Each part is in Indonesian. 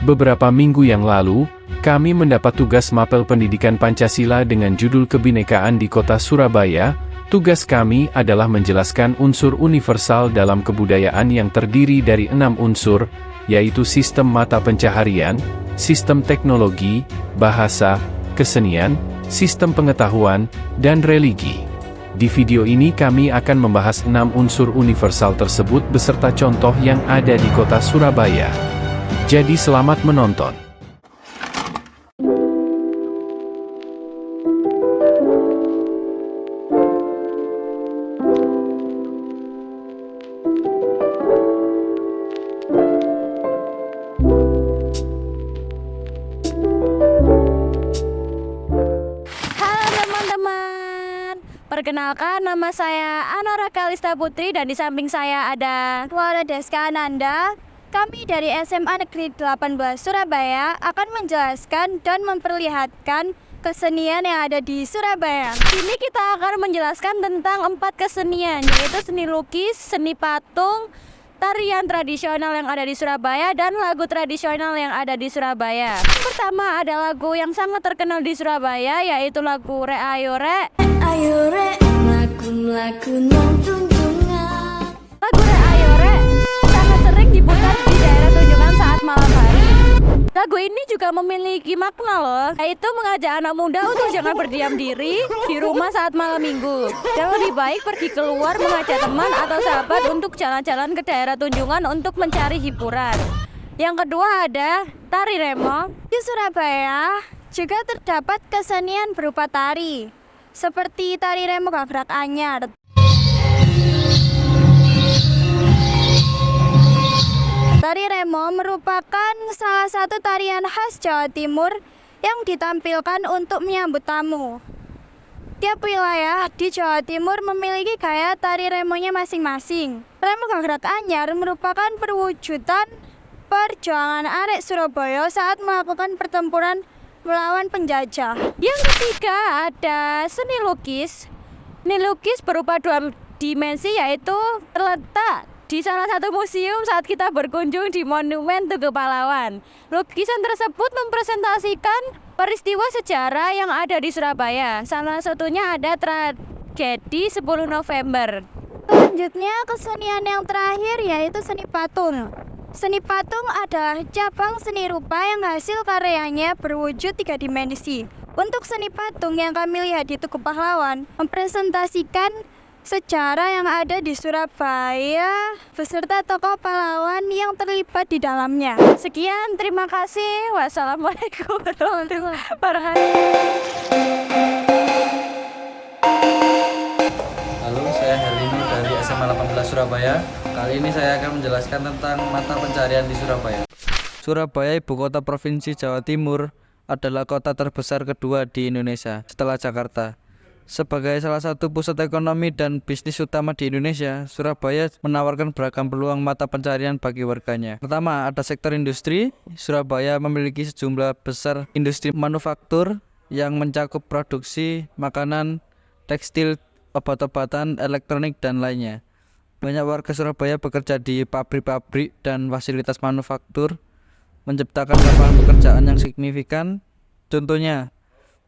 Beberapa minggu yang lalu, kami mendapat tugas mapel pendidikan Pancasila dengan judul Kebinekaan di Kota Surabaya. Tugas kami adalah menjelaskan unsur universal dalam kebudayaan yang terdiri dari 6 unsur, yaitu sistem mata pencaharian, sistem teknologi, bahasa, kesenian, sistem pengetahuan, dan religi. Di video ini kami akan membahas 6 unsur universal tersebut beserta contoh yang ada di Kota Surabaya. Jadi selamat menonton. Halo teman-teman, perkenalkan nama saya Anora Kalista Putri dan di samping saya ada Wara Deska Ananda. Kami dari SMA Negeri 18 Surabaya akan menjelaskan dan memperlihatkan kesenian yang ada di Surabaya. Kini kita akan menjelaskan tentang 4 kesenian, yaitu seni lukis, seni patung, tarian tradisional yang ada di Surabaya, dan lagu tradisional yang ada di Surabaya. Yang pertama ada lagu yang sangat terkenal di Surabaya, yaitu lagu Rek Ayo Rek. Ayo rek, lagu nang tunjungan. Lagu Rek Ayo Rek sangat sering diputar di daerah Tunjungan saat malam hari. Lagu ini juga memiliki makna loh, yaitu mengajak anak muda untuk jangan berdiam diri di rumah saat malam minggu, dan lebih baik pergi keluar mengajak teman atau sahabat untuk jalan-jalan ke daerah Tunjungan untuk mencari hiburan. Yang kedua ada tari remo. Di Surabaya juga terdapat kesenian berupa tari, seperti tari remo Gagrak Anyar. Tari remo merupakan salah satu tarian khas Jawa Timur yang ditampilkan untuk menyambut tamu. Tiap wilayah di Jawa Timur memiliki gaya tari remonya masing-masing. Remo Gagrak Anyar merupakan perwujudan perjuangan arek Surabaya saat melakukan pertempuran melawan penjajah. Yang ketiga ada seni lukis. Seni lukis berupa 2 dimensi, yaitu terletak di salah satu museum saat kita berkunjung di Monumen Tugu Pahlawan. Lukisan tersebut mempresentasikan peristiwa sejarah yang ada di Surabaya. Salah satunya ada tragedi 10 November. Selanjutnya kesenian yang terakhir yaitu seni patung. Seni patung adalah cabang seni rupa yang hasil karyanya berwujud 3 dimensi. Untuk seni patung yang kami lihat di Tugu Pahlawan mempresentasikan sejarah yang ada di Surabaya beserta tokoh pahlawan yang terlibat di dalamnya. Sekian, terima kasih. Wassalamualaikum warahmatullahi wabarakatuh. Halo, saya Herlino dari SMA 18 Surabaya. Kali ini saya akan menjelaskan tentang mata pencaharian di Surabaya. Surabaya, ibu kota provinsi Jawa Timur, adalah kota terbesar kedua di Indonesia setelah Jakarta. Sebagai salah satu pusat ekonomi dan bisnis utama di Indonesia, Surabaya menawarkan beragam peluang mata pencaharian bagi warganya. Pertama, ada sektor industri. Surabaya memiliki sejumlah besar industri manufaktur yang mencakup produksi makanan, tekstil, obat-obatan, elektronik, dan lainnya. Banyak warga Surabaya bekerja di pabrik-pabrik dan fasilitas manufaktur, menciptakan lapangan pekerjaan yang signifikan. Contohnya,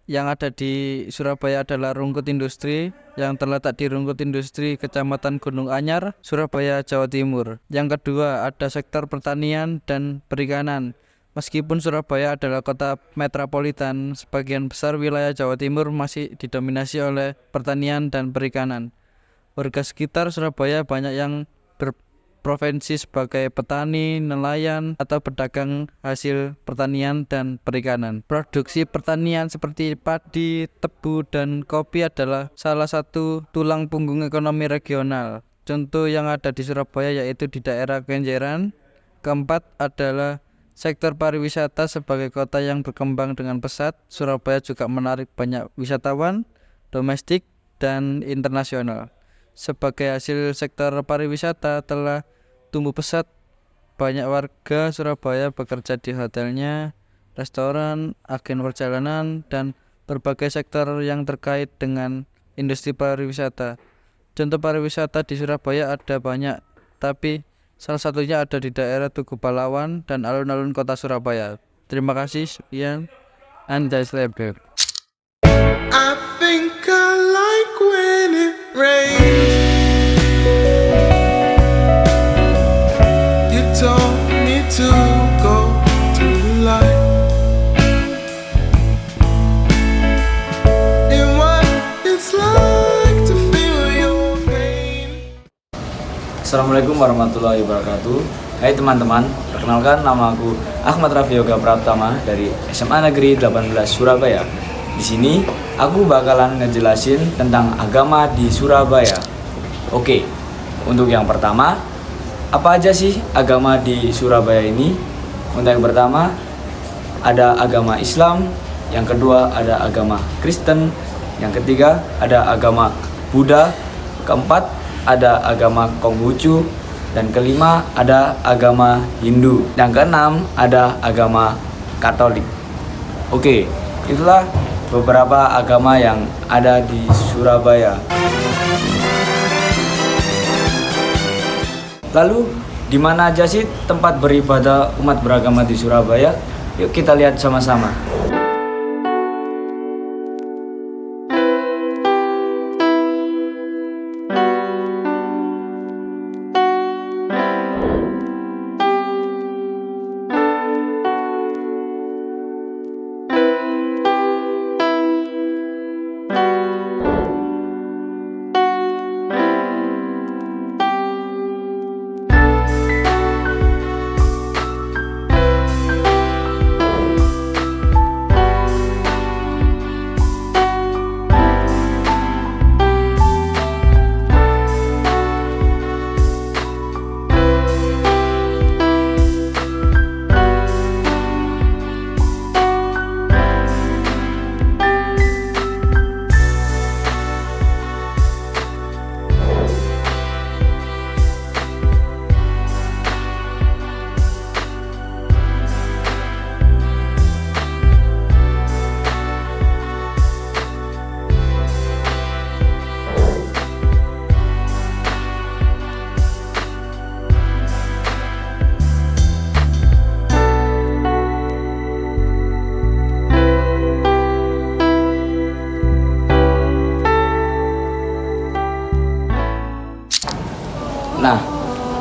yang ada di Surabaya adalah Rungkut Industri yang terletak di Rungkut Industri, Kecamatan Gunung Anyar, Surabaya, Jawa Timur. Yang kedua ada sektor pertanian dan perikanan. Meskipun Surabaya adalah kota metropolitan, sebagian besar wilayah Jawa Timur masih didominasi oleh pertanian dan perikanan. Warga sekitar Surabaya banyak yang berprofesi sebagai petani, nelayan, atau pedagang hasil pertanian dan perikanan. Produksi pertanian seperti padi, tebu, dan kopi adalah salah satu tulang punggung ekonomi regional. Contoh yang ada di Surabaya yaitu di daerah Kenjeran. Keempat adalah sektor pariwisata. Sebagai kota yang berkembang dengan pesat, Surabaya juga menarik banyak wisatawan domestik dan internasional. Sebagai hasil sektor pariwisata telah tumbuh pesat, banyak warga Surabaya bekerja di hotelnya, restoran, agen perjalanan, dan berbagai sektor yang terkait dengan industri pariwisata. Contoh pariwisata di Surabaya ada banyak, tapi Salah satunya ada di daerah Tugu Pahlawan dan alun-alun kota Surabaya. Terima kasih, sekian. Anda Sleber. I think I like when it rains. You told me to go to the light. And what it's like to feel your pain. Assalamualaikum warahmatullahi wabarakatuh. Hai teman-teman, perkenalkan nama aku Ahmad Raffi Yoga Pratama dari SMA Negeri 18 Surabaya. Di sini aku bakalan ngejelasin tentang agama di Surabaya. Oke, untuk yang pertama, apa aja sih agama di Surabaya ini? Untuk yang pertama, ada agama Islam, yang kedua ada agama Kristen, yang ketiga ada agama Buddha, keempat ada agama Konghucu, dan kelima ada agama Hindu, yang keenam ada agama Katolik. Oke, itulah beberapa agama yang ada di Surabaya. Lalu, di mana aja sih tempat beribadah umat beragama di Surabaya? Yuk kita lihat sama-sama. Nah,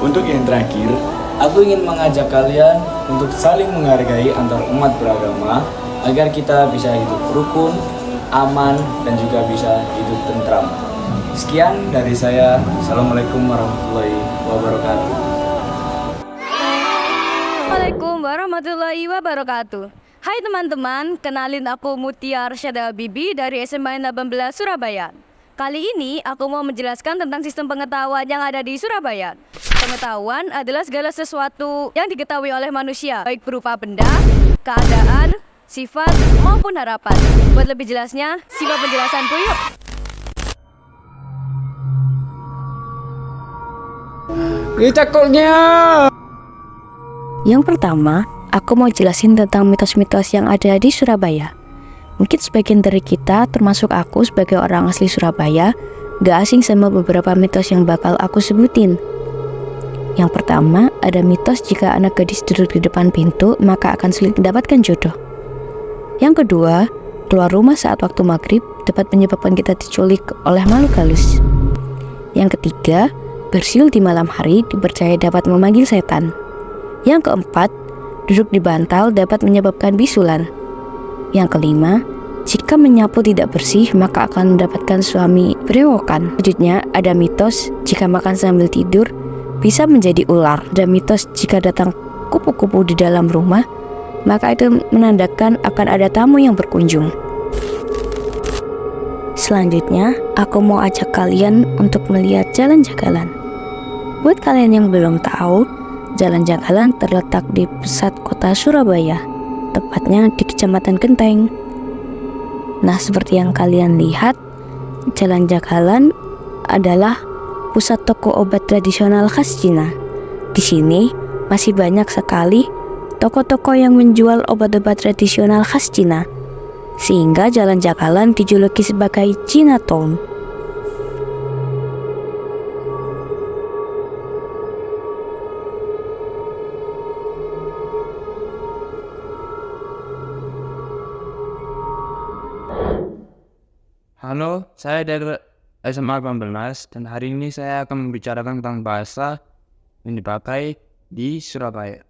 untuk yang terakhir, aku ingin mengajak kalian untuk saling menghargai antar umat beragama agar kita bisa hidup rukun, aman, dan juga bisa hidup tentram. Sekian dari saya. Assalamualaikum warahmatullahi wabarakatuh. Assalamualaikum warahmatullahi wabarakatuh. Hai teman-teman, kenalin aku Mutia Arsyada Bibi dari SMA 18 Surabaya. Kali ini aku mau menjelaskan tentang sistem pengetahuan yang ada di Surabaya. Pengetahuan adalah segala sesuatu yang diketahui oleh manusia, baik berupa benda, keadaan, sifat, maupun harapan. Buat lebih jelasnya, simak penjelasanku yuk. Yang pertama, aku mau jelasin tentang mitos-mitos yang ada di Surabaya. Mungkin sebagian dari kita, termasuk aku sebagai orang asli Surabaya, gak asing sama beberapa mitos yang bakal aku sebutin. Yang pertama, ada mitos jika anak gadis duduk di depan pintu, maka akan sulit mendapatkan jodoh. Yang kedua, keluar rumah saat waktu maghrib dapat menyebabkan kita diculik oleh makhluk halus. Yang ketiga, bersiul di malam hari dipercaya dapat memanggil setan. Yang keempat, duduk di bantal dapat menyebabkan bisulan. Yang kelima, jika menyapu tidak bersih maka akan mendapatkan suami berewokan. Selanjutnya ada mitos jika makan sambil tidur bisa menjadi ular. Ada mitos jika datang kupu-kupu di dalam rumah maka itu menandakan akan ada tamu yang berkunjung. Selanjutnya aku mau ajak kalian untuk melihat Jalan Jagalan. Buat kalian yang belum tahu, Jalan Jagalan terletak di pusat kota Surabaya, tepatnya di Kecamatan Genteng. Nah, seperti yang kalian lihat, Jalan Jagalan adalah pusat toko obat tradisional khas Cina. Di sini masih banyak sekali toko-toko yang menjual obat-obat tradisional khas Cina, sehingga Jalan Jagalan dijuluki sebagai Chinatown. Halo, saya dari SMA 18 dan hari ini saya akan membicarakan tentang bahasa yang dipakai di Surabaya.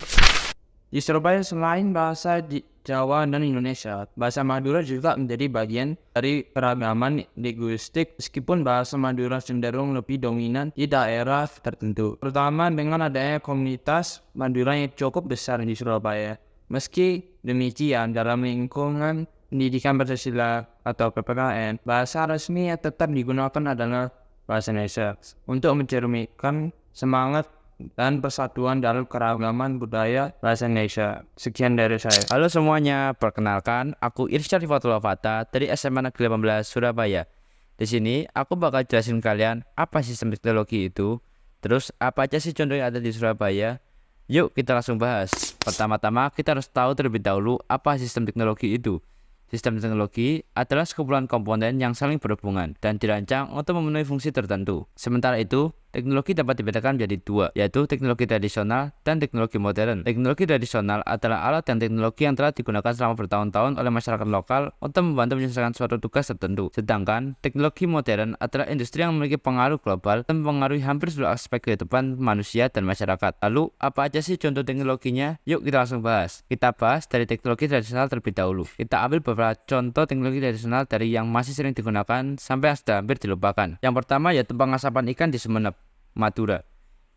Di Surabaya selain bahasa di Jawa dan Indonesia, bahasa Madura juga menjadi bagian dari keragaman linguistik meskipun bahasa Madura cenderung lebih dominan di daerah tertentu. Terutama dengan adanya komunitas Madura yang cukup besar di Surabaya. Meski demikian, dalam lingkungan pendidikan Pancasila atau PPKN, bahasa resmi yang tetap digunakan adalah bahasa Indonesia untuk mencerminkan semangat dan persatuan dalam keragaman budaya bahasa Indonesia. Sekian dari saya. Halo semuanya, perkenalkan aku Irsyad Rifatul Wafata dari SMA Negeri 18 Surabaya. Di sini aku bakal jelasin kalian apa sistem teknologi itu, terus apa aja sih contoh yang ada di Surabaya. Yuk kita langsung bahas. Pertama-tama kita harus tahu terlebih dahulu apa sistem teknologi itu. Sistem teknologi adalah sekumpulan komponen yang saling berhubungan dan dirancang untuk memenuhi fungsi tertentu. Sementara itu, teknologi dapat dibedakan menjadi dua, yaitu teknologi tradisional dan teknologi modern. Teknologi tradisional adalah alat dan teknologi yang telah digunakan selama bertahun-tahun oleh masyarakat lokal untuk membantu menyelesaikan suatu tugas tertentu. Sedangkan teknologi modern adalah industri yang memiliki pengaruh global dan mempengaruhi hampir seluruh aspek kehidupan manusia dan masyarakat. Lalu, apa aja sih contoh teknologinya? Yuk kita langsung bahas. Kita bahas dari teknologi tradisional terlebih dahulu. Kita ambil beberapa contoh teknologi tradisional dari yang masih sering digunakan sampai yang sudah hampir dilupakan. Yang pertama yaitu pengasapan ikan di Sumeneb, Madura.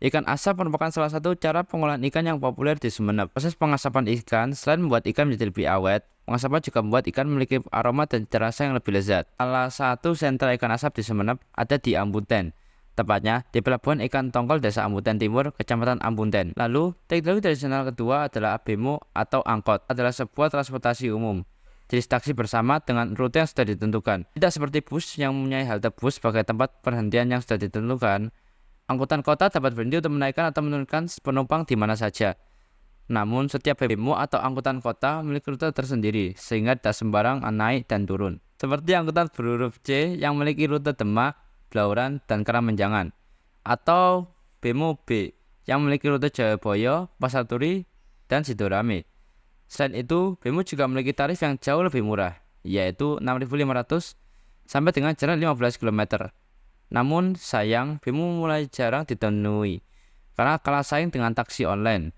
Ikan asap merupakan salah satu cara pengolahan ikan yang populer di Sumeneb. Proses pengasapan ikan selain membuat ikan menjadi lebih awet, pengasapan juga membuat ikan memiliki aroma dan cita rasa yang lebih lezat. Salah satu sentra ikan asap di Sumeneb ada di Ambunten, tepatnya di pelabuhan ikan tongkol Desa Ambunten Timur, Kecamatan Ambunten. Lalu, teknologi tradisional kedua adalah bemo atau angkot, adalah sebuah transportasi umum. Jenis taksi bersama dengan rute yang sudah ditentukan. Tidak seperti bus yang mempunyai halte bus sebagai tempat perhentian yang sudah ditentukan. Angkutan kota dapat berhenti untuk menaikkan atau menurunkan penumpang di mana saja. Namun, setiap bemo atau angkutan kota memiliki rute tersendiri, sehingga tidak sembarang naik dan turun. Seperti angkutan berhuruf C yang memiliki rute Demak, Blauran, dan Karamenjangan. Atau bemo B yang memiliki rute Jayabaya, Pasar Turi, dan Sidoarjo. Selain itu, bemo juga memiliki tarif yang jauh lebih murah, yaitu 6.500 sampai dengan jarak 15 km. Namun sayang, bemo mulai jarang ditemui karena kalah saing dengan taksi online.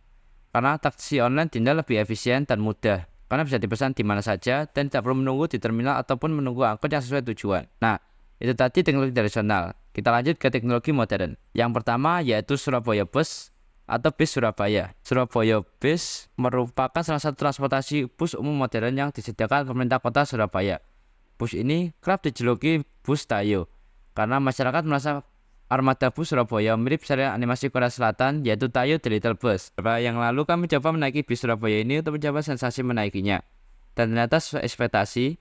Karena taksi online dinilai lebih efisien dan mudah, karena bisa dipesan di mana saja dan tidak perlu menunggu di terminal ataupun menunggu angkot yang sesuai tujuan. Nah, itu tadi teknologi tradisional. Kita lanjut ke teknologi modern. Yang pertama yaitu Surabaya Bus atau bis Surabaya. Surabaya Bus merupakan salah satu transportasi bus umum modern yang disediakan pemerintah kota Surabaya. Bus ini kerap dijuluki bus Tayo karena masyarakat merasa armada bus Surabaya mirip serial animasi Korea Selatan yaitu Tayo The Little Bus. Beberapa yang lalu kami coba menaiki bis Surabaya ini untuk mencoba sensasi menaikinya. Dan ternyata sesuai ekspektasi,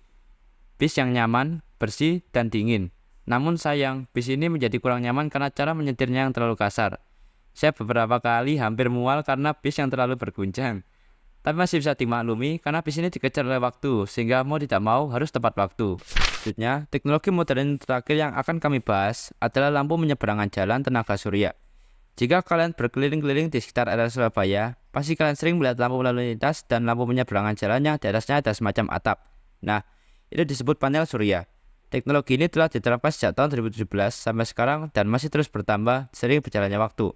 bis yang nyaman, bersih, dan dingin. Namun sayang, bis ini menjadi kurang nyaman karena cara menyetirnya yang terlalu kasar. Saya beberapa kali hampir mual karena bis yang terlalu berguncang. Tapi masih bisa dimaklumi karena bis ini dikejar oleh waktu, sehingga mau tidak mau harus tepat waktu. Selanjutnya, teknologi modern terakhir yang akan kami bahas adalah lampu menyeberangan jalan tenaga surya. Jika kalian berkeliling-keliling di sekitar area Surabaya, pasti kalian sering melihat lampu lalu lintas dan lampu penyeberangan jalan yang di atasnya ada semacam atap. Nah, itu disebut panel surya. Teknologi ini telah diterapkan sejak tahun 2017 sampai sekarang dan masih terus bertambah sering berjalannya waktu.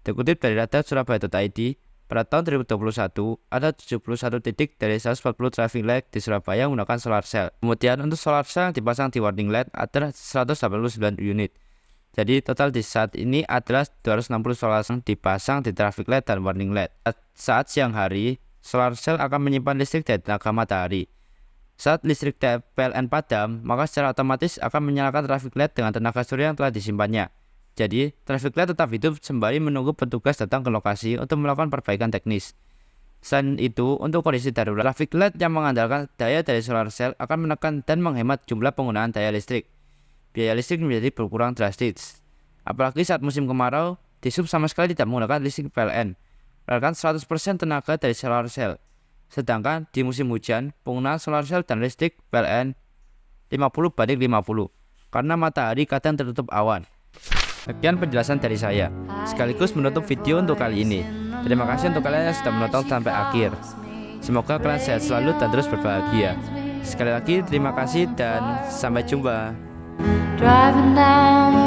Dikutip dari data Surabaya.id, pada tahun 2021 ada 71 titik dari 140 traffic light di Surabaya menggunakan solar cell. Kemudian untuk solar cell yang dipasang di warning light adalah 189 unit. Jadi total di saat ini adalah 260 solar cell dipasang di traffic light dan warning light. Saat siang hari, solar cell akan menyimpan listrik dari tenaga matahari. Saat listrik PLN padam, maka secara otomatis akan menyalakan traffic light dengan tenaga surya yang telah disimpannya. Jadi, traffic light tetap hidup sembari menunggu petugas datang ke lokasi untuk melakukan perbaikan teknis. Selain itu, untuk kondisi darurat, traffic light yang mengandalkan daya dari solar cell akan menekan dan menghemat jumlah penggunaan daya listrik. Biaya listrik menjadi berkurang drastis. Apalagi saat musim kemarau, di sub sama sekali tidak menggunakan listrik PLN, menggunakan 100% tenaga dari solar cell. Sedangkan di musim hujan, penggunaan solar cell dan listrik PLN 50/50, karena matahari kadang tertutup awan. Sekian penjelasan dari saya, sekaligus menutup video untuk kali ini. Terima kasih untuk kalian yang sudah menonton sampai akhir. Semoga kalian sehat selalu dan terus berbahagia. Sekali lagi terima kasih dan sampai jumpa. Driving down